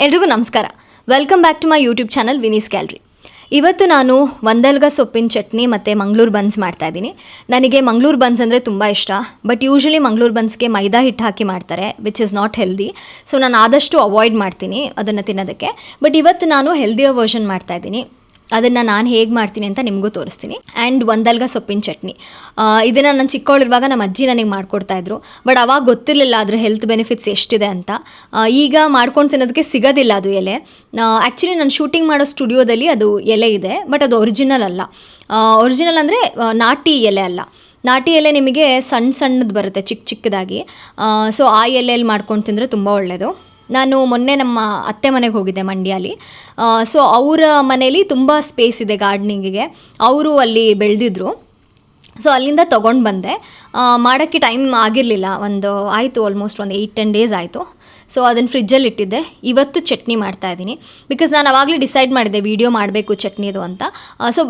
ಎಲ್ರಿಗೂ ನಮಸ್ಕಾರ. Welcome back to my YouTube channel Vinee's gallery. ಇವತ್ತು ನಾನು ಒಂದಲ್ಗ ಸೊಪ್ಪಿನ ಚಟ್ನಿ ಮತ್ತು ಮಂಗಳೂರು ಬನ್ಸ್ ಮಾಡ್ತಾಯಿದ್ದೀನಿ. ನನಗೆ ಮಂಗಳೂರು ಬನ್ಸ್ ಅಂದರೆ ತುಂಬ ಇಷ್ಟ. ಬಟ್ ಯೂಶ್ವಲಿ ಮಂಗಳೂರು ಬನ್ಸ್ಗೆ ಮೈದಾ ಹಿಟ್ಟು ಹಾಕಿ ಮಾಡ್ತಾರೆ, which is not healthy. So ನಾನು ಆದಷ್ಟು ಅವಾಯ್ಡ್ ಮಾಡ್ತೀನಿ ಅದನ್ನು ತಿನ್ನೋದಕ್ಕೆ. ಬಟ್ ಇವತ್ತು ನಾನು ಹೆಲ್ದಿಯರ್ ವರ್ಷನ್ ಮಾಡ್ತಾಯಿದ್ದೀನಿ. ಅದನ್ನು ನಾನು ಹೇಗೆ ಮಾಡ್ತೀನಿ ಅಂತ ನಿಮಗೂ ತೋರಿಸ್ತೀನಿ. ಆ್ಯಂಡ್ ಒಂದಲ್ಗ ಸೊಪ್ಪಿನ ಚಟ್ನಿ, ಇದನ್ನು ನಾನು ಚಿಕ್ಕವಳಿರುವಾಗ ನಮ್ಮ ಅಜ್ಜಿ ನನಗೆ ಮಾಡಿಕೊಡ್ತಾಯಿದ್ರು. ಬಟ್ ಅವಾಗ ಗೊತ್ತಿರಲಿಲ್ಲ ಅದ್ರ ಹೆಲ್ತ್ ಬೆನಿಫಿಟ್ಸ್ ಎಷ್ಟಿದೆ ಅಂತ. ಈಗ ಮಾಡ್ಕೊಂಡು ತಿನ್ನೋದಕ್ಕೆ ಸಿಗೋದಿಲ್ಲ ಅದು ಎಲೆ. ಆ್ಯಕ್ಚುಲಿ ನಾನು ಶೂಟಿಂಗ್ ಮಾಡೋ ಸ್ಟುಡಿಯೋದಲ್ಲಿ ಅದು ಎಲೆ ಇದೆ, ಬಟ್ ಅದು ಒರಿಜಿನಲ್ ಅಲ್ಲ. ಒರಿಜಿನಲ್ ಅಂದರೆ ನಾಟಿ ಎಲೆ ಅಲ್ಲ. ನಾಟಿ ಎಲೆ ನಿಮಗೆ ಸಣ್ಣದು ಬರುತ್ತೆ ಚಿಕ್ಕ ಚಿಕ್ಕದಾಗಿ. ಸೊ ಆ ಎಲೆಯಲ್ಲಿ ಮಾಡ್ಕೊಂಡು ತಿಂದರೆ ತುಂಬ ಒಳ್ಳೆಯದು. ನಾನು ಮೊನ್ನೆ ನಮ್ಮ ಅತ್ತೆ ಮನೆಗೆ ಹೋಗಿದ್ದೆ ಮಂಡ್ಯಲ್ಲಿ. ಸೊ ಅವರ ಮನೇಲಿ ತುಂಬ ಸ್ಪೇಸ್ ಇದೆ ಗಾರ್ಡನಿಂಗಿಗೆ. ಅವರು ಅಲ್ಲಿ ಬೆಳೆದಿದ್ರು. ಸೊ ಅಲ್ಲಿಂದ ತೊಗೊಂಡು ಬಂದೆ. ಮಾಡೋಕ್ಕೆ ಟೈಮ್ ಆಗಿರಲಿಲ್ಲ. ಆಲ್ಮೋಸ್ಟ್ ಒಂದು 8-10 ಡೇಸ್ ಆಯಿತು. ಸೊ ಅದನ್ನು ಫ್ರಿಜ್ಜಲ್ಲಿ ಇಟ್ಟಿದ್ದೆ. ಇವತ್ತು ಚಟ್ನಿ ಮಾಡ್ತಾಯಿದ್ದೀನಿ. ಬಿಕಾಸ್ ನಾನು ಆವಾಗಲೇ ಡಿಸೈಡ್ ಮಾಡಿದೆ ವಿಡಿಯೋ ಮಾಡಬೇಕು ಚಟ್ನಿದು ಅಂತ. ಸೊ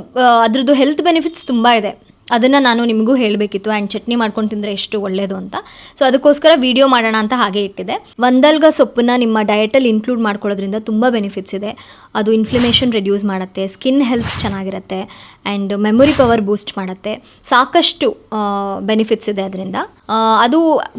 ಅದ್ರದ್ದು ಹೆಲ್ತ್ ಬೆನಿಫಿಟ್ಸ್ ತುಂಬ ಇದೆ, ಅದನ್ನು ನಾನು ನಿಮಗೂ ಹೇಳಬೇಕಿತ್ತು. ಆ್ಯಂಡ್ ಚಟ್ನಿ ಮಾಡ್ಕೊಂಡು ತಿಂದರೆ ಎಷ್ಟು ಒಳ್ಳೆಯದು ಅಂತ. ಸೊ ಅದಕ್ಕೋಸ್ಕರ ವಿಡಿಯೋ ಮಾಡೋಣ ಅಂತ ಹಾಗೆ ಇಟ್ಟಿದೆ. ಒಂದಲ್ಗ ಸೊಪ್ಪನ್ನು ನಿಮ್ಮ ಡಯಟಲ್ಲಿ ಇನ್ಕ್ಲೂಡ್ ಮಾಡ್ಕೊಳ್ಳೋದ್ರಿಂದ ತುಂಬ ಬೆನಿಫಿಟ್ಸ್ ಇದೆ. ಅದು ಇನ್ಫ್ಲಮೇಷನ್ ರೆಡ್ಯೂಸ್ ಮಾಡುತ್ತೆ, ಸ್ಕಿನ್ ಹೆಲ್ತ್ ಚೆನ್ನಾಗಿರುತ್ತೆ, ಆ್ಯಂಡ್ ಮೆಮೊರಿ ಪವರ್ ಬೂಸ್ಟ್ ಮಾಡುತ್ತೆ. ಸಾಕಷ್ಟು ಬೆನಿಫಿಟ್ಸ್ ಇದೆ ಅದರಿಂದ. ಅದು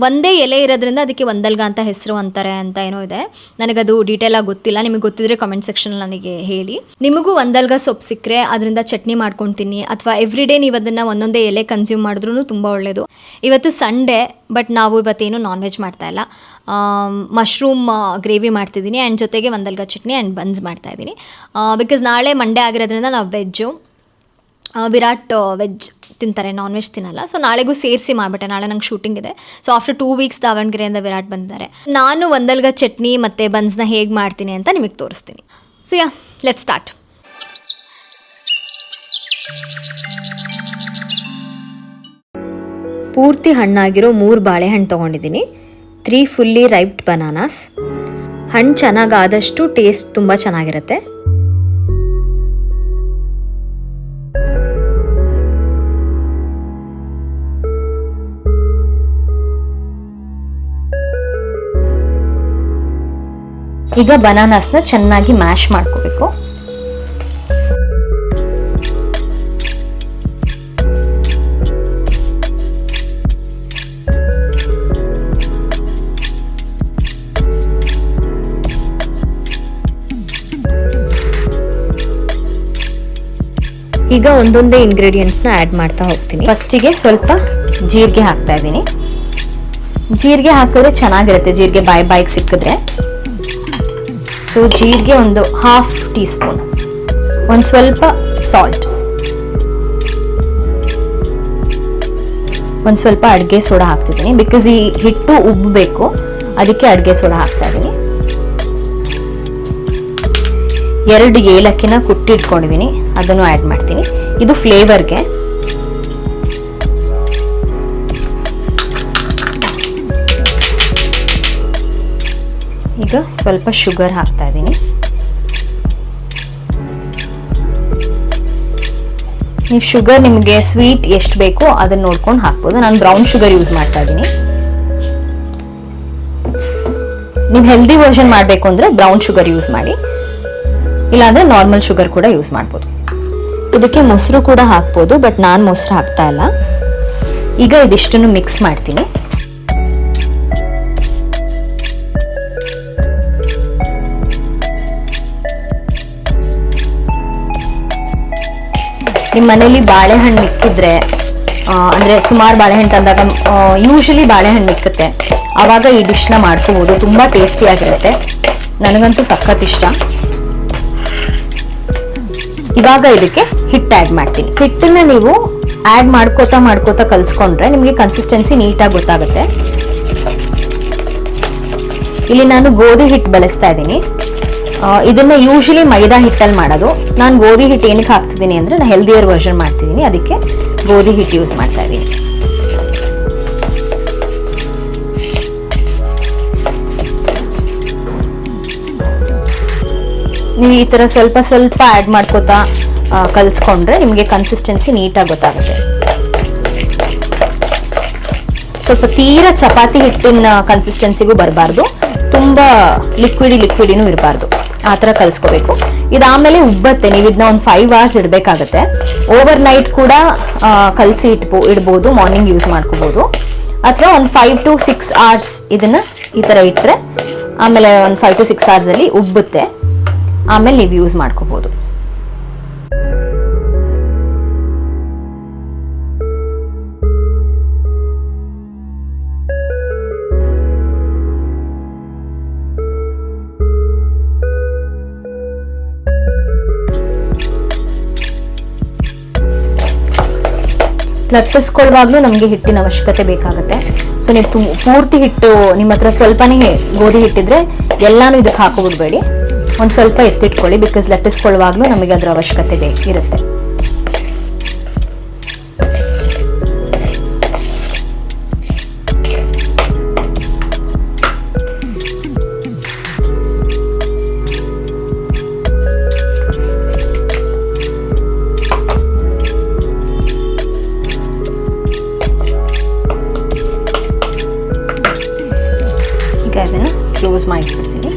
ಒಂದೇ ಎಲೆ ಇರೋದ್ರಿಂದ ಅದಕ್ಕೆ ಒಂದಲ್ಗ ಅಂತ ಹೆಸರು ಅಂತಾರೆ ಅಂತ ಏನೋ ಇದೆ. ನನಗದು ಡೀಟೇಲಾಗಿ ಗೊತ್ತಿಲ್ಲ. ನಿಮಗೆ ಗೊತ್ತಿದ್ರೆ ಕಮೆಂಟ್ ಸೆಕ್ಷನಲ್ಲಿ ನನಗೆ ಹೇಳಿ. ನಿಮಗೂ ಒಂದಲ್ಗ ಸೊಪ್ಪು ಸಿಕ್ಕರೆ ಅದರಿಂದ ಚಟ್ನಿ ಮಾಡ್ಕೊತೀನಿ, ಅಥವಾ ಎವ್ರಿ ಡೇ ನೀವು ಅದನ್ನು ಒಂದೊಂದೇ ಎಲೆ ಕನ್ಸ್ಯೂಮ್ ಮಾಡಿದ್ರೂ ತುಂಬ ಒಳ್ಳೆಯದು. ಇವತ್ತು ಸಂಡೇ, ಬಟ್ ನಾವು ಇವತ್ತೇನು ನಾನ್ ವೆಜ್ ಮಾಡ್ತಾಯಿಲ್ಲ. ಮಶ್ರೂಮ್ ಗ್ರೇವಿ ಮಾಡ್ತಿದ್ದೀನಿ, ಆ್ಯಂಡ್ ಜೊತೆಗೆ ಒಂದಲ್ಗ ಚಟ್ನಿ ಆ್ಯಂಡ್ ಬನ್ಸ್ ಮಾಡ್ತಾಯಿದ್ದೀನಿ. ಬಿಕಾಸ್ ನಾಳೆ ಮಂಡೇ ಆಗಿರೋದ್ರಿಂದ ನಾವು ವೆಜ್ಜು. ವಿರಾಟ್ ವೆಜ್ ತಿಂತಾರೆ, ನಾನ್ ವೆಜ್ ತಿನ್ನಲ್ಲ. ಸೊ ನಾಳೆಗೂ ಸೇರಿಸಿ ಮಾಡಿಬಿಟ್ಟೆ. ನಾಳೆ ನಂಗೆ ಶೂಟಿಂಗ್ ಇದೆ. ಸೊ ಆಫ್ಟರ್ 2 ವೀಕ್ಸ್ ದಾವಣಗೆರೆಯಿಂದ ವಿರಾಟ್ ಬಂದಿದ್ದಾರೆ. ನಾನು ಒಂದಲ್ಗ ಚಟ್ನಿ ಮತ್ತು ಬನ್ಸ್ನ ಹೇಗೆ ಮಾಡ್ತೀನಿ ಅಂತ ನಿಮಗೆ ತೋರಿಸ್ತೀನಿ. So let's start. ಪೂರ್ತಿ ಹಣ್ಣಾಗಿರೋ 3 ಬಾಳೆಹಣ್ಣು ತೊಗೊಂಡಿದ್ದೀನಿ. 3 ಫುಲ್ಲಿ ರೈಪ್ಡ್ ಬನಾನಾಸ್. ಹಣ್ಣು ಚೆನ್ನಾಗಾದಷ್ಟು ಟೇಸ್ಟ್ ತುಂಬ ಚೆನ್ನಾಗಿರುತ್ತೆ. ಈಗ ಬನಾನಾಸ್ನ ಚೆನ್ನಾಗಿ ಮ್ಯಾಶ್ ಮಾಡ್ಕೋಬೇಕು. ಈಗ ಒಂದೊಂದೇ ಇಂಗ್ರೀಡಿಯೆಂಟ್ಸ್ನ ಆ್ಯಡ್ ಮಾಡ್ತಾ ಹೋಗ್ತೀನಿ. ಫಸ್ಟಿಗೆ ಸ್ವಲ್ಪ ಜೀರಿಗೆ ಹಾಕ್ತಾ ಇದ್ದೀನಿ. ಜೀರಿಗೆ ಹಾಕಿದ್ರೆ ಚೆನ್ನಾಗಿರುತ್ತೆ, ಜೀರಿಗೆ ಬಾಯಿಗೆ ಸಿಕ್ಕಿದ್ರೆ. ಸೊ ಜೀರಿಗೆ ಒಂದು 1/2 ಟೀ ಸ್ಪೂನ್. ಒಂದು ಸ್ವಲ್ಪ ಸಾಲ್ಟ್, ಒಂದು ಸ್ವಲ್ಪ ಅಡುಗೆ ಸೋಡಾ ಹಾಕ್ತಿದ್ದೀನಿ. ಬಿಕಾಸ್ ಈ ಹಿಟ್ಟು ಉಬ್ಬಬೇಕು, ಅದಕ್ಕೆ ಅಡುಗೆ ಸೋಡಾ ಹಾಕ್ತಾ ಇದ್ದೀನಿ. 2 ಏಲಕ್ಕಿನ ಕುಟ್ಟಿಟ್ಕೊಂಡಿದ್ದೀನಿ, ಅದನ್ನು ಆ್ಯಡ್ ಮಾಡ್ತೀನಿ. ಇದು ಫ್ಲೇವರ್ಗೆ. ಈಗ ಸ್ವಲ್ಪ ಶುಗರ್ ಹಾಕ್ತಾ ಇದ್ದೀನಿ. ನೀವು ಶುಗರ್ ನಿಮಗೆ ಸ್ವೀಟ್ ಎಷ್ಟು ಬೇಕೋ ಅದನ್ನ ನೋಡ್ಕೊಂಡು ಹಾಕ್ಬೋದು. ನಾನು ಬ್ರೌನ್ ಶುಗರ್ ಯೂಸ್ ಮಾಡ್ತಾ ಇದ್ದೀನಿ. ನೀವು ಹೆಲ್ದಿ ವರ್ಷನ್ ಮಾಡಬೇಕು ಅಂದರೆ ಬ್ರೌನ್ ಶುಗರ್ ಯೂಸ್ ಮಾಡಿ, ಇಲ್ಲಾಂದರೆ ನಾರ್ಮಲ್ ಶುಗರ್ ಕೂಡ ಯೂಸ್ ಮಾಡ್ಬೋದು. ಇದಕ್ಕೆ ಮೊಸರು ಕೂಡ ಹಾಕ್ಬೋದು, ಬಟ್ ನಾನು ಮೊಸರು ಹಾಕ್ತಾ ಇಲ್ಲ. ಈಗ ಇದಿಷ್ಟನ್ನು ಮಿಕ್ಸ್ ಮಾಡ್ತೀನಿ. ನಿಮ್ಮ ಮನೇಲಿ ಬಾಳೆಹಣ್ಣು ಮಿಕ್ಕಿದ್ರೆ, ಅಂದರೆ ಸುಮಾರು ಬಾಳೆಹಣ್ಣು ತಂದಾಗ ಯೂಶಲಿ ಬಾಳೆಹಣ್ಣು ಮಿಕ್ಕುತ್ತೆ, ಆವಾಗ ಈ ಡಿಶ್ನ ಮಾಡ್ಕೋಬೋದು. ತುಂಬ ಟೇಸ್ಟಿಯಾಗಿರುತ್ತೆ. ನನಗಂತೂ ಸಖತ್ ಇಷ್ಟ. ಇವಾಗ ಇದಕ್ಕೆ ಹಿಟ್ಟು ಆ್ಯಡ್ ಮಾಡ್ತೀನಿ. ಹಿಟ್ಟನ್ನ ನೀವು ಆ್ಯಡ್ ಮಾಡ್ಕೋತಾ ಕಲಿಸ್ಕೊಂಡ್ರೆ ನಿಮಗೆ ಕನ್ಸಿಸ್ಟೆನ್ಸಿ ನೀಟಾಗಿ ಗೊತ್ತಾಗುತ್ತೆ. ಇಲ್ಲಿ ನಾನು ಗೋಧಿ ಹಿಟ್ಟು ಬಳಸ್ತಾ ಇದ್ದೀನಿ. ಇದನ್ನ ಯೂಶಲಿ ಮೈದಾ ಹಿಟ್ಟಲ್ಲಿ ಮಾಡೋದು. ನಾನು ಗೋಧಿ ಹಿಟ್ಟು ಏನಕ್ಕೆ ಹಾಕ್ತಿದ್ದೀನಿ ಅಂದರೆ ನಾನು ಹೆಲ್ದಿಯರ್ ವರ್ಷನ್ ಮಾಡ್ತಿದ್ದೀನಿ, ಅದಕ್ಕೆ ಗೋಧಿ ಹಿಟ್ಟು ಯೂಸ್ ಮಾಡ್ತಾ ಇದ್ದೀನಿ. ನೀವು ಈ ಥರ ಸ್ವಲ್ಪ ಸ್ವಲ್ಪ ಆ್ಯಡ್ ಮಾಡ್ಕೋತಾ ಕಲಿಸ್ಕೊಂಡ್ರೆ ನಿಮಗೆ ಕನ್ಸಿಸ್ಟೆನ್ಸಿ ನೀಟಾಗಿ ಗೊತ್ತಾಗುತ್ತೆ. ಸ್ವಲ್ಪ ತೀರಾ ಚಪಾತಿ ಹಿಟ್ಟಿನ ಕನ್ಸಿಸ್ಟೆನ್ಸಿಗೂ ಬರಬಾರ್ದು, ತುಂಬ ತುಂಬ ಲಿಕ್ವಿಡಿನೂ ಇರಬಾರ್ದು, ಆ ಥರ ಕಲಿಸ್ಕೋಬೇಕು. ಇದಾದಮೇಲೆ ಉಬ್ಬತ್ತೆ. ನೀವು ಇದನ್ನ ಒಂದು 5 hours ಇಡಬೇಕಾಗತ್ತೆ. ಓವರ್ ನೈಟ್ ಕೂಡ ಕಲಸಿ ಇಡ್ಬೋದು, ಮಾರ್ನಿಂಗ್ ಯೂಸ್ ಮಾಡ್ಕೋಬೋದು. ಅಥವಾ ಒಂದು 5 to 6 hours ಇದನ್ನು ಈ ಥರ ಇಟ್ಟರೆ ಆಮೇಲೆ ಒಂದು 5 to 6 hours ಉಬ್ಬುತ್ತೆ. ಆಮೇಲೆ ನೀವು ಯೂಸ್ ಮಾಡ್ಕೋಬೋದು. ಲಟ್ಟಿಸ್ಕೊಳ್ಳುವಾಗಲೂ ನಮಗೆ ಹಿಟ್ಟಿನ ಅವಶ್ಯಕತೆ ಬೇಕಾಗುತ್ತೆ. ಸೊ ನೀವು ಪೂರ್ತಿ ಹಿಟ್ಟು ನಿಮ್ಮ ಹತ್ರ ಸ್ವಲ್ಪನೇ ಗೋಧಿ ಹಿಟ್ಟಿದ್ರೆ ಎಲ್ಲಾನು ಇದಕ್ಕೆ ಹಾಕೋಬಿಡ್ಬೇಡಿ, ಒಂದು ಸ್ವಲ್ಪ ಎತ್ತಿಟ್ಕೊಳ್ಳಿ. ಬಿಕಾಸ್ ಲಟ್ಟಿಸ್ಕೊಳ್ಳುವಾಗಲೂ ನಮಗೆ ಅದರ ಅವಶ್ಯಕತೆ ಇರುತ್ತೆ. ಅದನ್ನು ಕ್ಲೋಸ್ ಮಾಡಿಬಿಡ್ತೀನಿ.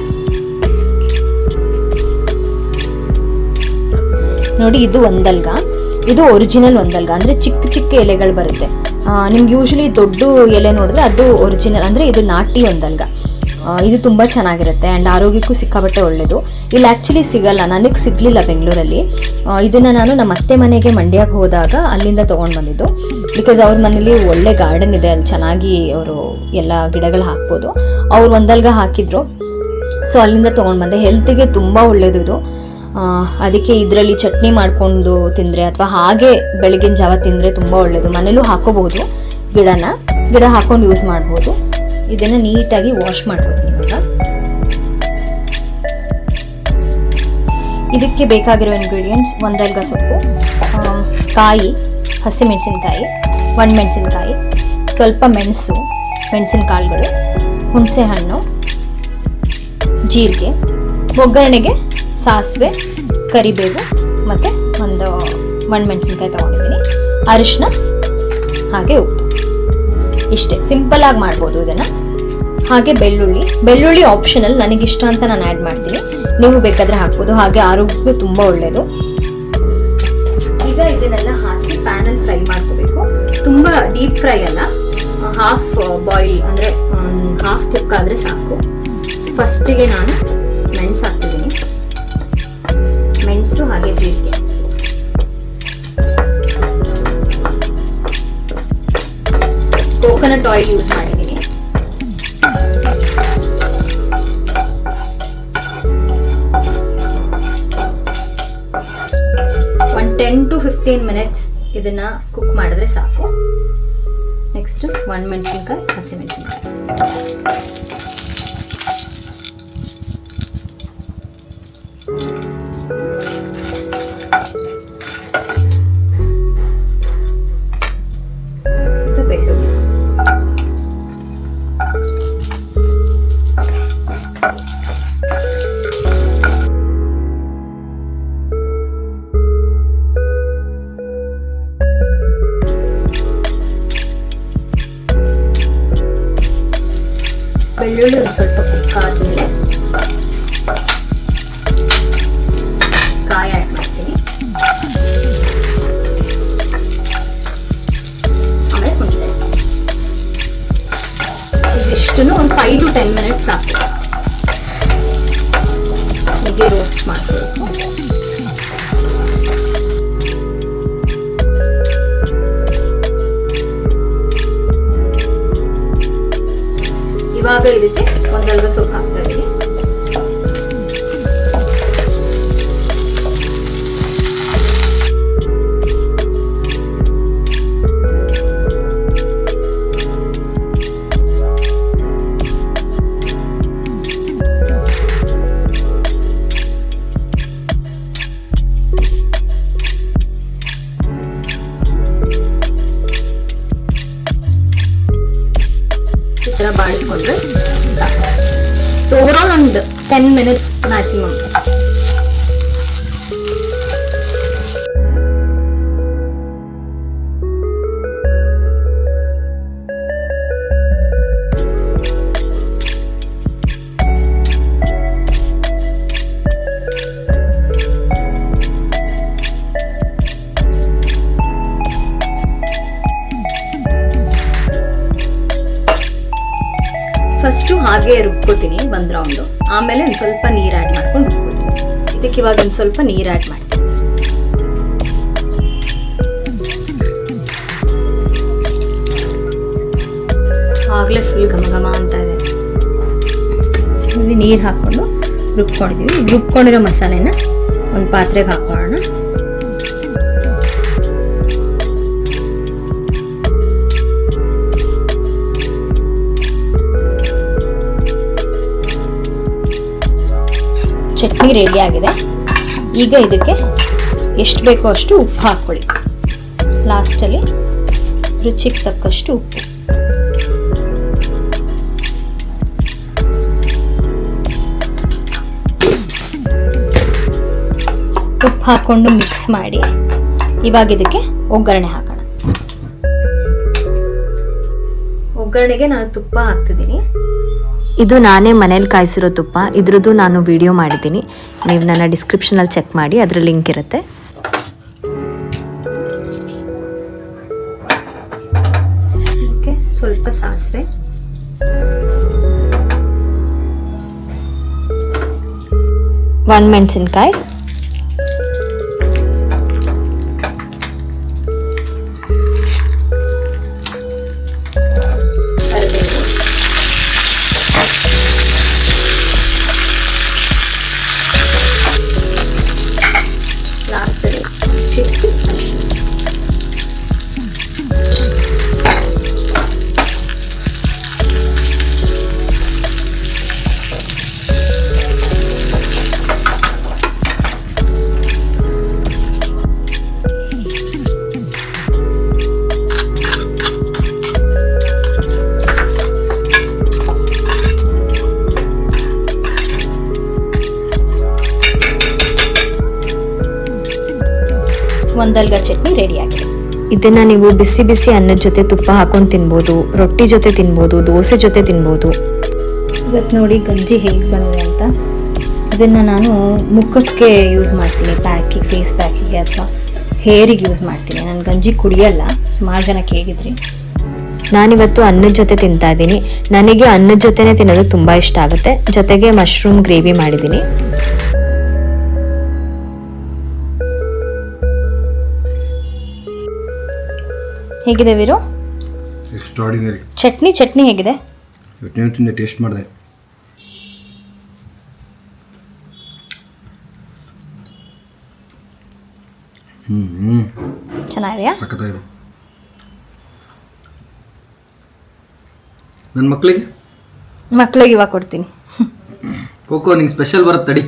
ನೋಡಿ, ಇದು ಒಂದಲ್ಗ, ಇದು ಒರಿಜಿನಲ್ ಒಂದಲ್ಗ, ಅಂದರೆ ಚಿಕ್ಕ ಚಿಕ್ಕ ಎಲೆಗಳು ಬರುತ್ತೆ. ನಿಮ್ಗೆ ಯೂಶಲಿ ದೊಡ್ಡ ಎಲೆ ನೋಡಿದ್ರೆ ಅದು ಒರಿಜಿನಲ್, ಅಂದರೆ ಇದು ನಾಟಿ ಒಂದಲ್ಗ. ಇದು ತುಂಬ ಚೆನ್ನಾಗಿರುತ್ತೆ ಆ್ಯಂಡ್ ಆರೋಗ್ಯಕ್ಕೂ ಸಿಕ್ಕಾಬಟ್ಟೆ ಒಳ್ಳೆಯದು. ಇಲ್ಲಿ ಆ್ಯಕ್ಚುಲಿ ಸಿಗಲ್ಲ, ನನಗೆ ಸಿಗಲಿಲ್ಲ ಬೆಂಗಳೂರಲ್ಲಿ. ಇದನ್ನು ನಾನು ನಮ್ಮ ಅತ್ತೆ ಮನೆಗೆ ಮಂಡ್ಯಕ್ಕೆ ಹೋದಾಗ ಅಲ್ಲಿಂದ ತೊಗೊಂಡು ಬಂದಿದ್ದು. ಬಿಕಾಸ್ ಅವ್ರ ಮನೇಲಿ ಒಳ್ಳೆ ಗಾರ್ಡನ್ ಇದೆ, ಅಲ್ಲಿ ಚೆನ್ನಾಗಿ ಅವರು ಎಲ್ಲ ಗಿಡಗಳು ಹಾಕ್ಬೋದು. ಅವ್ರು ಒಂದಲ್ಗ ಹಾಕಿದ್ರು, ಸೊ ಅಲ್ಲಿಂದ ತೊಗೊಂಡು ಬಂದೆ. ಹೆಲ್ತಿಗೆ ತುಂಬ ಒಳ್ಳೆಯದು ಇದು. ಅದಕ್ಕೆ ಇದರಲ್ಲಿ ಚಟ್ನಿ ಮಾಡಿಕೊಂಡು ತಿಂದರೆ ಅಥವಾ ಹಾಗೆ ಬೆಳಗಿನ ಜಾವ ತಿಂದರೆ ತುಂಬ ಒಳ್ಳೆಯದು. ಮನೇಲೂ ಹಾಕೋಬಹುದು, ಗಿಡ ಹಾಕೊಂಡು ಯೂಸ್ ಮಾಡ್ಬೋದು. ಇದನ್ನು ನೀಟಾಗಿ ವಾಶ್ ಮಾಡ್ಕೊತೀನಿ ಇವಾಗ. ಇದಕ್ಕೆ ಬೇಕಾಗಿರೋ ಇಂಗ್ರೀಡಿಯೆಂಟ್ಸ್: ಒಂದಲ್ಗ ಸೊಪ್ಪು, ಕಾಯಿ, ಹಸಿಮೆಣಸಿನ್ಕಾಯಿ, ಒಣಮೆಣಸಿನ್ಕಾಯಿ, ಸ್ವಲ್ಪ ಮೆಣಸು, ಮೆಣಸಿನ ಕಾಳುಗಳು, ಹುಣಸೆ ಹಣ್ಣು, ಜೀರಿಗೆ, ಒಗ್ಗರಣೆಗೆ ಸಾಸಿವೆ, ಕರಿಬೇವು ಮತ್ತು ಒಂದು ಒಣಮೆಣಸಿನ್ಕಾಯಿ ತೊಗೊಂಡಿದ್ದೀನಿ, ಅರಿಶಿನ, ಹಾಗೆ ಉಪ್ಪು. ಇಷ್ಟೇ, ಸಿಂಪಲ್ ಆಗಿ ಮಾಡ್ಬೋದು ಇದನ್ನು. ಹಾಗೆ ಬೆಳ್ಳುಳ್ಳಿ ಆಪ್ಷನಲ್, ನನಗಿಷ್ಟ ಅಂತ ನಾನು ಆ್ಯಡ್ ಮಾಡ್ತೀನಿ, ನೀವು ಬೇಕಾದರೆ ಹಾಕ್ಬೋದು. ಹಾಗೆ ಆರೋಗ್ಯಕ್ಕೂ ತುಂಬ ಒಳ್ಳೆಯದು. ಈಗ ಇದನ್ನೆಲ್ಲ ಹಾಕಿ ಪ್ಯಾನಲ್ಲಿ ಫ್ರೈ ಮಾಡ್ಕೋಬೇಕು. ತುಂಬ ಡೀಪ್ ಫ್ರೈ ಅಲ್ಲ, ಹಾಫ್ ಬಾಯ್ಲ್ ಅಂದರೆ ಹಾಫ್ ಕುಕ್ ಆದರೆ ಸಾಕು. ಫಸ್ಟಿಗೆ ನಾನು ಮೆಣಸು ಹಾಕ್ತಿದ್ದೀನಿ, ಮೆಣಸು ಹಾಗೆ ಜೀರಿಗೆ. ಕೋಕೋನಟ್ ಆಯಿಲ್ ಯೂಸ್ ಮಾಡಿದ್ದೀನಿ. ಒಂದು 10 to 15 minutes ಇದನ್ನ ಕುಕ್ ಮಾಡಿದ್ರೆ ಸಾಕು. ನೆಕ್ಸ್ಟ್ ಒಣಮೆಣಸಿನ್ಕಾಯಿ, ಹಸಿಮೆಣಸಿನ್ಕಾಯಿ. ಬೆಳ್ಳುಳ್ಳಿ ಒಂದು ಸ್ವಲ್ಪ ಕುಕ್ ಆದಮೇಲೆ ಕಾಯಿ ಆ್ಯಡ್ ಮಾಡ್ತೀನಿ. ಆಮೇಲೆ ಹುಣಸೆ. ಇದಿಷ್ಟನ್ನು ಒಂದು 5 to 10 minutes ಸಾಕು. ಹೀಗೆ ರೋಸ್ಟ್ ಮಾಡಬೇಕು. ಇವಾಗ ಇದಕ್ಕೆ ಒಂದಲ್ಗ ಸೊಪ್ಪು ಹಾಕ್ತಾ ಇದ್ದೀನಿ. ಬಾಡಿಸ್ಕೊಂಡ್ರೆ ಸಾಕು. ಸೊ ಓವರಾಲ್ ಒಂದು 10 minutes ಮ್ಯಾಕ್ಸಿಮಮ್. ಹಾಗೆ ರುಬ್ಕೋತೀನಿ ಒಂದು ರೌಂಡು. ಆಮೇಲೆ ಒಂದು ಸ್ವಲ್ಪ ನೀರು ಆ್ಯಡ್ ಮಾಡ್ಕೊಂಡು ರುಬ್ಕೋತೀನಿ. ಇದಕ್ಕೆ ಇವಾಗ ಒಂದು ಸ್ವಲ್ಪ ನೀರು ಆ್ಯಡ್ ಮಾಡ್ತೀನಿ. ಆಗಲೇ ಫುಲ್ ಘಮ ಘಮ ಅಂತ ಇದೆ. ನೀರು ಹಾಕ್ಕೊಂಡು ರುಬ್ಕೊಂಡಿದ್ದೀವಿ. ರುಬ್ಕೊಂಡಿರೋ ಮಸಾಲೆನ ಒಂದು ಪಾತ್ರೆಗೆ ಹಾಕೊಳ್ಳೋಣ. ಚಟ್ನಿ ರೆಡಿ ಆಗಿದೆ. ಈಗ ಇದಕ್ಕೆ ಎಷ್ಟು ಬೇಕೋ ಅಷ್ಟು ಉಪ್ಪು ಹಾಕ್ಕೊಳ್ಳಿ. ಲಾಸ್ಟಲ್ಲಿ ರುಚಿಗೆ ತಕ್ಕಷ್ಟು ಉಪ್ಪು. ಉಪ್ಪು ಹಾಕ್ಕೊಂಡು ಮಿಕ್ಸ್ ಮಾಡಿ ಇವಾಗ ಇದಕ್ಕೆ ಒಗ್ಗರಣೆ ಹಾಕೋಣ. ಒಗ್ಗರಣೆಗೆ ನಾನು ತುಪ್ಪ ಹಾಕ್ತಿದ್ದೀನಿ. ಇದು ನಾನೇ ಮನೇಲಿ ಕಾಯಿಸಿರೋ ತುಪ್ಪ. ಇದ್ರದ್ದು ನಾನು ವಿಡಿಯೋ ಮಾಡಿದ್ದೀನಿ, ನೀವು ನನ್ನ ಡಿಸ್ಕ್ರಿಪ್ಷನಲ್ಲಿ ಚೆಕ್ ಮಾಡಿ, ಅದರ ಲಿಂಕ್ ಇರುತ್ತೆ. ಓಕೆ, ಸ್ವಲ್ಪ ಸಾಸಿವೆ, ಒಣಮೆಣಸಿನ್ಕಾಯಿ, ಒಂದಲ್ಗ ಚಟ್ನಿ ರೆಡಿ ಆಗಿದೆ. ಇದನ್ನ ನೀವು ಬಿಸಿ ಬಿಸಿ ಅನ್ನದ ಜೊತೆ ತುಪ್ಪ ಹಾಕೊಂಡು ತಿನ್ಬೋದು, ರೊಟ್ಟಿ ಜೊತೆ ತಿನ್ಬೋದು, ದೋಸೆ ಜೊತೆ ತಿನ್ಬೋದು. ಇವತ್ತು ನೋಡಿ ಗಂಜಿ ಹೇಗೆ ಬಂದಿದೆ ಅಂತ. ಇದನ್ನು ನಾನು ಮುಖಕ್ಕೆ ಯೂಸ್ ಮಾಡ್ತೀನಿ, ಪ್ಯಾಕಿಗೆ, ಫೇಸ್ ಪ್ಯಾಕಿಗೆ ಅಥವಾ ಹೇರಿಗೆ ಯೂಸ್ ಮಾಡ್ತೀನಿ. ನಾನು ಗಂಜಿ ಕುಡಿಯಲ್ಲ, ಸುಮಾರು ಜನ ಕೇಳಿದ್ರಿ. ನಾನಿವತ್ತು ಅನ್ನದ ಜೊತೆ ತಿಂತಾ ಇದ್ದೀನಿ. ನನಗೆ ಅನ್ನದ ಜೊತೆನೇ ತಿನ್ನೋದು ತುಂಬ ಇಷ್ಟ ಆಗುತ್ತೆ. ಜೊತೆಗೆ ಮಶ್ರೂಮ್ ಗ್ರೇವಿ ಮಾಡಿದ್ದೀನಿ. ಹೇಗಿದೆ ವೀರು? ಎಕ್ಸ್ಟ್ರಾರ್ಡಿನರಿ. ಚಟ್ನಿ ಹೇಗಿದೆ? ಇವತ್ತಿನ ಟೇಸ್ಟ್ ಮಾಡಿದೆ. ಚೆನ್ನಾಗಿದೆಯಾ? ಸಖತ್ತಾಗಿದೆ. ನನ್ನ ಮಕ್ಕಳಿಗೆ ಇವಾಗ ಕೊಡ್ತೀನಿ. ಕೋಕೋ ನಿಂಗೆ ಸ್ಪೆಷಲ್ ಬರುತ್ತೆ ತಡಿ.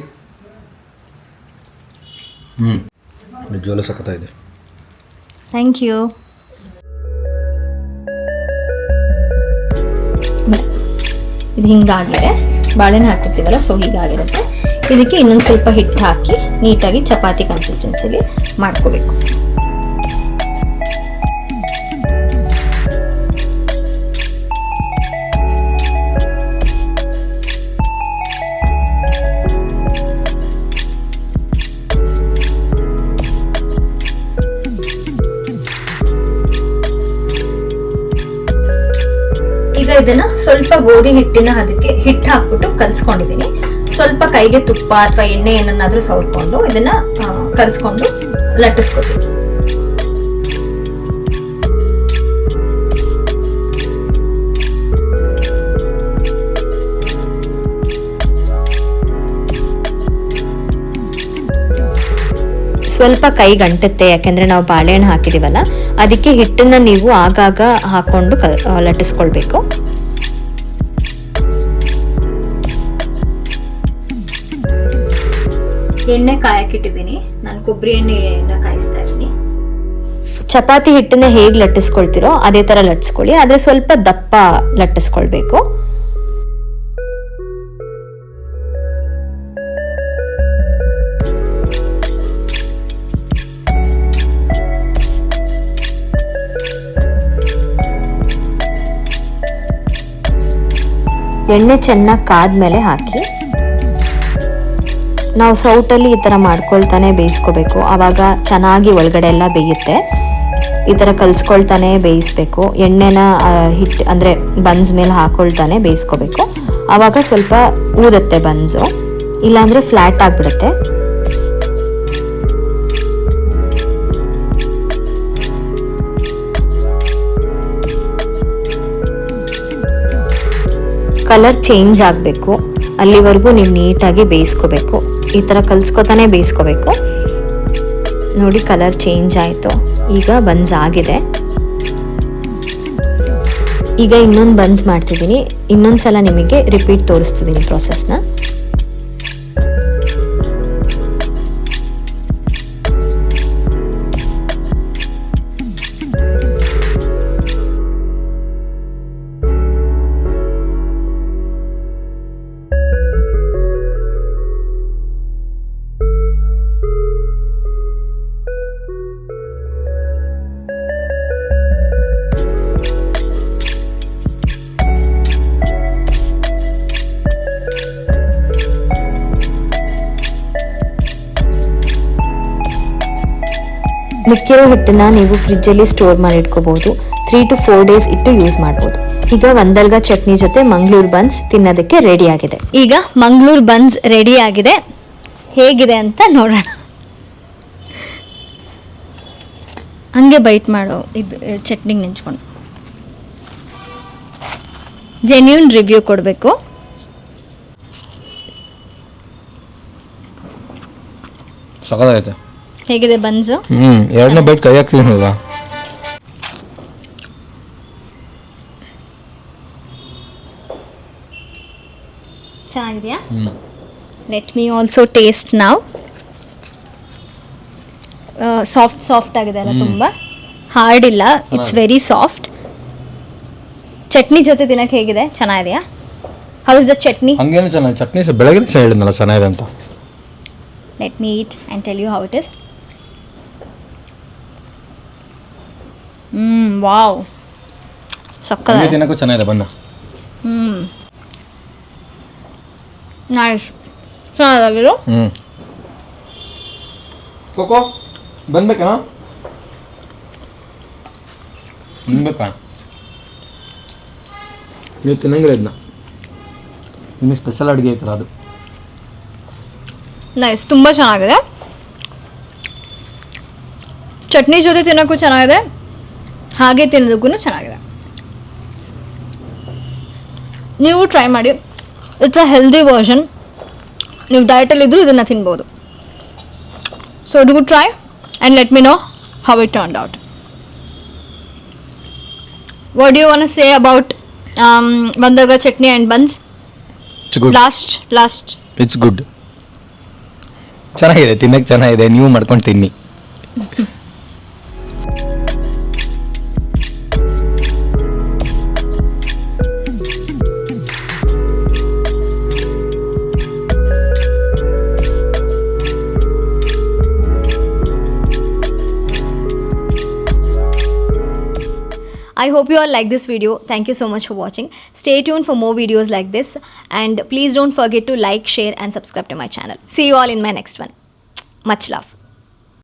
ನಿಜವಾಗ್ಲೂ ಸಖತ್ತಾಗಿದೆ. Thank you. ಇದು ಹಿಂಗಾಗಿದೆ, ಬಾಳೆಹಣ್ಣು ಹಾಕಿರ್ತೀವಲ್ಲ, ಸೊ ಹೀಗಾಗಿರುತ್ತೆ. ಇದಕ್ಕೆ ಇನ್ನೊಂದು ಸ್ವಲ್ಪ ಹಿಟ್ಟು ಹಾಕಿ ನೀಟಾಗಿ ಚಪಾತಿ ಕನ್ಸಿಸ್ಟೆನ್ಸಿಲಿ ಮಾಡ್ಕೋಬೇಕು. ಈಗ ಇದನ್ನ ಸ್ವಲ್ಪ ಗೋಧಿ ಹಿಟ್ಟಿನ ಅದಕ್ಕೆ ಹಿಟ್ಟು ಹಾಕ್ಬಿಟ್ಟು ಕಲ್ಸ್ಕೊಂಡಿದ್ದೀನಿ. ಸ್ವಲ್ಪ ಕೈಗೆ ತುಪ್ಪ ಅಥವಾ ಎಣ್ಣೆ ಏನನ್ನಾದ್ರೂ ಸವರ್ಕೊಂಡು ಇದನ್ನ ಕಲ್ಸ್ಕೊಂಡು ಲಟ್ಟಿಸ್ಕೊತೀನಿ. ಸ್ವಲ್ಪ ಕೈ ಗಂಟುತ್ತೆ, ಯಾಕೆಂದ್ರೆ ನಾವು ಬಾಳೆಹಣ್ಣು ಹಾಕಿದೀವಲ್ಲ, ಅದಕ್ಕೆ ಹಿಟ್ಟನ್ನ ನೀವು ಆಗಾಗ ಹಾಕೊಂಡು ಲಟ್ಟಿಸ್ಕೊಳ್ಬೇಕು. ಎಣ್ಣೆ ಕಾಯಕ್ಕಿಟ್ಟಿದ್ದೀನಿ, ನಾನು ಕೊಬ್ಬರಿ ಎಣ್ಣೆನ ಕಾಯಿಸ್ತಾ ಇದ್ದೀನಿ. ಚಪಾತಿ ಹಿಟ್ಟನ್ನ ಹೇಗೆ ಲಟ್ಟಿಸ್ಕೊಳ್ತಿರೋ ಅದೇ ತರ ಲಟ್ಟಿಸ್ಕೊಳ್ಳಿ, ಆದ್ರೆ ಸ್ವಲ್ಪ ದಪ್ಪ ಲಟ್ಟಿಸ್ಕೊಳ್ಬೇಕು. ಎಣ್ಣೆ ಚೆನ್ನಾಗಿ ಕಾದ್ಮೇಲೆ ಹಾಕಿ ನಾವು ಸೌಟಲ್ಲಿ ಈ ಥರ ಮಾಡ್ಕೊಳ್ತಾನೆ ಬೇಯಿಸ್ಕೋಬೇಕು. ಆವಾಗ ಚೆನ್ನಾಗಿ ಒಳಗಡೆ ಎಲ್ಲ ಬೇಯುತ್ತೆ. ಈ ಥರ ಕಲ್ಸ್ಕೊಳ್ತಾನೆ ಬೇಯಿಸ್ಬೇಕು. ಎಣ್ಣೆನ ಹಿಟ್ಟು ಅಂದರೆ ಬನ್ಸ್ ಮೇಲೆ ಹಾಕೊಳ್ತಾನೆ ಬೇಯಿಸ್ಕೋಬೇಕು. ಆವಾಗ ಸ್ವಲ್ಪ ಊದುತ್ತೆ ಬನ್ಸು, ಇಲ್ಲಾಂದರೆ ಫ್ಲ್ಯಾಟ್ ಆಗಿಬಿಡುತ್ತೆ. ಕಲರ್ ಚೇಂಜ್ ಆಗಬೇಕು, ಅಲ್ಲಿವರೆಗೂ ನೀವು ನೀಟಾಗಿ ಬೇಯಿಸ್ಕೋಬೇಕು. ಈ ಥರ ಕಲಿಸ್ಕೊತಾನೆ ಬೇಯಿಸ್ಕೋಬೇಕು. ನೋಡಿ ಕಲರ್ ಚೇಂಜ್ ಆಯಿತು, ಈಗ ಬನ್ಸ್ ಆಗಿದೆ. ಈಗ ಇನ್ನೊಂದು ಬನ್ಸ್ ಮಾಡ್ತಿದ್ದೀನಿ, ಇನ್ನೊಂದು ಸಲ ನಿಮಗೆ ರಿಪೀಟ್ ತೋರಿಸ್ತಿದ್ದೀನಿ ಪ್ರೊಸೆಸ್ನ. ಮಿಕ್ಕಿರೋ ಹಿಟ್ಟನ್ನ ನೀವು ಫ್ರಿಜ್ಜಲ್ಲಿ ಸ್ಟೋರ್ ಮಾಡಿ ಇಟ್ಕೋಬಹುದು. 3 to 4 days ಇಟ್ಟು ಯೂಸ್ ಮಾಡ್ಬೋದು. ಈಗ ಒಂದಲ್ಗ ಚಟ್ನಿ ಜೊತೆ ಮಂಗಳೂರು ಬನ್ಸ್ ತಿನ್ನೋದಕ್ಕೆ ರೆಡಿ ಆಗಿದೆ. ಈಗ ಮಂಗಳೂರು ಬನ್ಸ್ ರೆಡಿ ಆಗಿದೆ, ಹೇಗಿದೆ ಅಂತ ನೋಡೋಣ. ಹಂಗೆ ಬೈಟ್ ಮಾಡೋ, ಇದು ಚಟ್ನಿಗೆ ನೆಂಚ್ಕೊಂಡು ಜೆನ್ಯೂನ್ ರಿವ್ಯೂ ಕೊಡಬೇಕು. ಸಖತ್ತಾಗೈತೆ. ಹೇಗಿದೆ ಬನ್ಸು? ಎರಡನೇ ಬೈಟ್ ಕೈ ಹಾಕ್ತೀನಲ್ಲ. ಚೆನ್ನಾಗಿದೆಯಾ? ಲೆಟ್ ಮೀ ಆಲ್ಸೋ ಟೇಸ್ಟ್ ನಾವ್. ಸಾಫ್ಟ್ ಆಗಿದೆ ಅಲ್ಲ, ತುಂಬ ಹಾರ್ಡ್ ಇಲ್ಲ, ಇಟ್ಸ್ ವೆರಿ ಸಾಫ್ಟ್. ಚಟ್ನಿ ಜೊತೆ ತಿನ್ನಕ್ಕೆ ಹೇಗಿದೆ? ಚೆನ್ನಾಗಿದೆಯಾ? How is the chutney? ಹಂಗೇನು ಚೆನ್ನಾಗಿ ಚಟ್ನಿ ಬೆಳಗ್ಗೆ ಹೇಳಿದ್ನಲ್ಲ ಚೆನ್ನಾಗಿದೆ ಅಂತ. Let me eat and tell you how it is. Wow, ಸಕ್ಕತ್ತಾಗಿದೆ. ತಿನ್ನಕ್ಕೂ ಚೆನ್ನಾಗಿದೆ ಬಣ್ಣ. ನೈಸ್, ಚೆನ್ನಾಗಿರೋ. ಕೋಕೋ ಬಂದ್ಬೇಕಾ? ಬಂದ್ಬೇಕಾ? ನೀವು ತಿನ್ನಂಗಿಲ್ಲ ಇದನ್ನ, ನಿಮಗೆ ಸ್ಪೆಷಲ್ ಅಡುಗೆ ಐತಲ್ಲ ಅದು. ನೈಸ್, ತುಂಬ ಚೆನ್ನಾಗಿದೆ. ಚಟ್ನಿ ಜೊತೆ ತಿನ್ನೋಕ್ಕೂ ಚೆನ್ನಾಗಿದೆ, ಹಾಗೆ ತಿನ್ನೋದಕ್ಕೂ ಚೆನ್ನಾಗಿದೆ. ನೀವು ಟ್ರೈ ಮಾಡಿ, ಇಟ್ಸ್ ಅ ಹೆಲ್ದಿ ವರ್ಷನ್. ನೀವು ಡಯಟಲ್ಲಿದ್ದರೂ ಇದನ್ನು ತಿನ್ಬೋದು. So do try and let me know how it turned out. What do you want to say about ಬಂದಾಗ chutney and buns? Last it's good. ಚೆನ್ನಾಗಿದೆ, ತಿನ್ನಕ್ಕೆ ಚೆನ್ನಾಗಿದೆ. ನೀವು ಮಾಡ್ಕೊಂಡು ತಿನ್ನಿ. I hope you all like this video. Thank you so much for watching. Stay tuned for more videos like this, and please don't forget to like, share and subscribe to my channel. See you all in my next one. Much love.